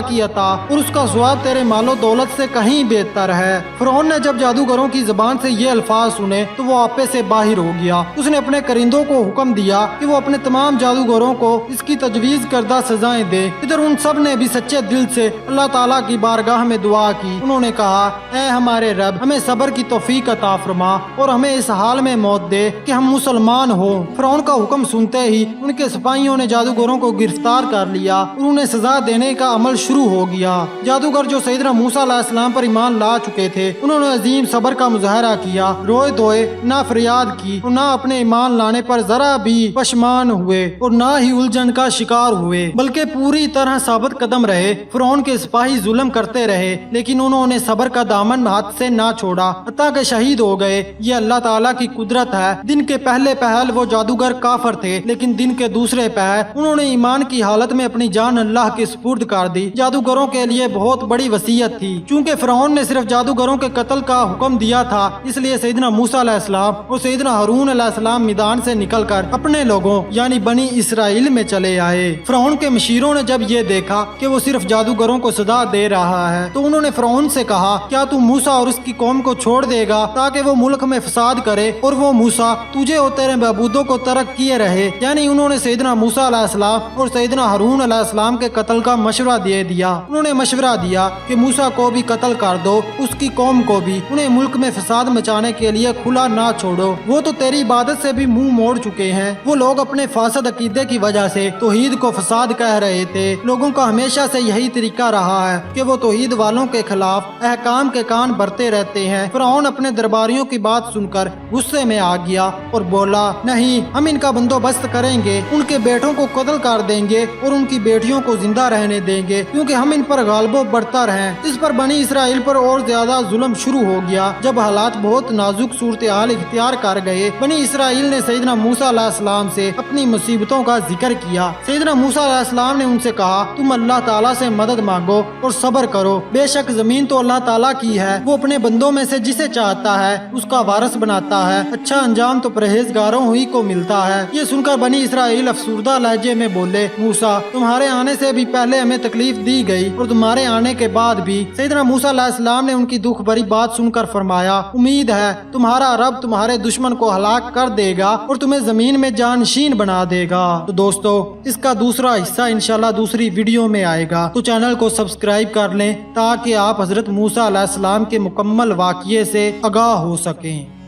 की अता और उसका सवाब तेरे मालो दौलत से कहीं बेहतर है। फिरौन ने जब जादू जादूगरों की जुबान से ये अल्फाज सुने तो वो आपे से बाहर हो गया। उसने अपने करिंदों को हुक्म दिया कि वो अपने तमाम जादूगरों को इसकी तजवीज करदा सजाएं दे। इधर उन सब ने भी सच्चे दिल से अल्लाह ताला की बारगाह में दुआ की। उन्होंने कहा, ऐ हमारे रब, हमें सब्र की तौफीक अता फरमा और हमें इस हाल में मौत दे कि हम मुसलमान हो। फिरौन का हुक्म सुनते ही उनके सिपाहियों ने जादूगरों को गिरफ्तार कर लिया और उन्हें सजा देने का अमल शुरू हो गया। जादूगर जो सैयदना मूसा अलैहिस्सलाम पर ईमान ला चुके थे, उन्होंने अजीम सब्र का मुजाहरा किया, रोए धोए, ना फरियाद की और ना अपने ईमान लाने पर जरा भी पशमान हुए और ना ही उलझन का शिकार हुए, बल्कि पूरी तरह साबित कदम रहे। फिरौन के सिपाही जुल्म करते रहे लेकिन उन्होंने सब्र का दामन हाथ से ना छोड़ा हत्ता के शहीद हो गए। ये अल्लाह ताला की कुदरत है। दिन के पहले पहल वो जादूगर काफर थे, लेकिन दिन के दूसरे पहर उन्होंने ईमान की हालत में अपनी जान अल्लाह के सुपुर्द कर दी। जादूगरों के लिए बहुत बड़ी वसीयत थी। चूंकि फिरौन ने सिर्फ जादूगरों के कत्ल का हुक्म दिया था, इसलिए सैयदना मूसा अलैहिस्सलाम और सैयदना हारून अलैहिस्सलाम मैदान से निकलकर अपने लोगों यानी बनी इसराइल में चले आए। फिरौन के मशीरों ने जब ये देखा कि वो सिर्फ जादूगरों को सजा दे रहा है तो उन्होंने फिरौन से कहा, क्या तू मूसा और उसकी कौम को छोड़ देगा ताकि वो मुल्क में फसाद करे और वो मूसा तुझे और तेरे महबूदों को तरक किए रहे। यानी उन्होंने सैयदना मूसा अलैहिस्सलाम और सैयदना हारून अलैहिस्सलाम के कत्ल का मशवरा दे दिया। उन्होंने मशवरा दिया कि मूसा को भी कत्ल कर दो, उसकी कौम को भी। उन्हें मुल्क में फसाद मचाने के लिए खुला ना छोड़ो। वो तो तेरी इबादत से भी मुंह मोड़ चुके हैं। वो लोग अपने फासद अकीदे की वजह से तौहीद को फसाद कह रहे थे। लोगों का हमेशा से यही तरीका रहा है कि वो तौहीद वालों के खिलाफ अहकाम के कान भरते रहते हैं। फिरौन अपने दरबारियों की बात सुनकर गुस्से में आ गया और बोला, नहीं, हम इनका बंदोबस्त करेंगे, उनके बेटों को कत्ल कर देंगे और उनकी बेटियों को जिंदा रहने देंगे, क्योंकि हम इन पर गालबो बढ़ता रहे। इस पर बनी इसराइल पर और ज्यादा जुल्म शुरू हो गया। जब हालात बहुत नाजुक सूरत हाल इख्तियार कर गए, बनी इसराइल ने सैयदना मूसा अलैहिस्सलाम से अपनी मुसीबतों का जिक्र किया। सैयदना मूसा अलैहिस्सलाम ने उनसे कहा, तुम अल्लाह ताला से मदद मांगो और सब्र करो। बेशक जमीन तो अल्लाह ताला की है, वो अपने बंदों में से जिसे चाहता है उसका वारिस बनाता है। अच्छा अंजाम तो परहेजगारों ही को मिलता है। ये सुनकर बनी इसराइल अफसुर्दा लहजे में बोले, मूसा, तुम्हारे आने से भी पहले हमें तकलीफ दी गई और तुम्हारे आने के बाद भी। सैयदना मूसा अलैहिस्सलाम ने उनकी दुख भरी बात सुनकर फरमाया, उम्मीद है तुम्हारा रब तुम्हारे दुश्मन को हलाक कर देगा और तुम्हें जमीन में जानशीन बना देगा। तो दोस्तों, इसका दूसरा हिस्सा इंशाल्लाह दूसरी वीडियो में आएगा, तो चैनल को सब्सक्राइब कर लें ताकि आप हजरत मूसा अलैहिस्सलाम के मुकम्मल वाक़ये से आगाह हो सकें।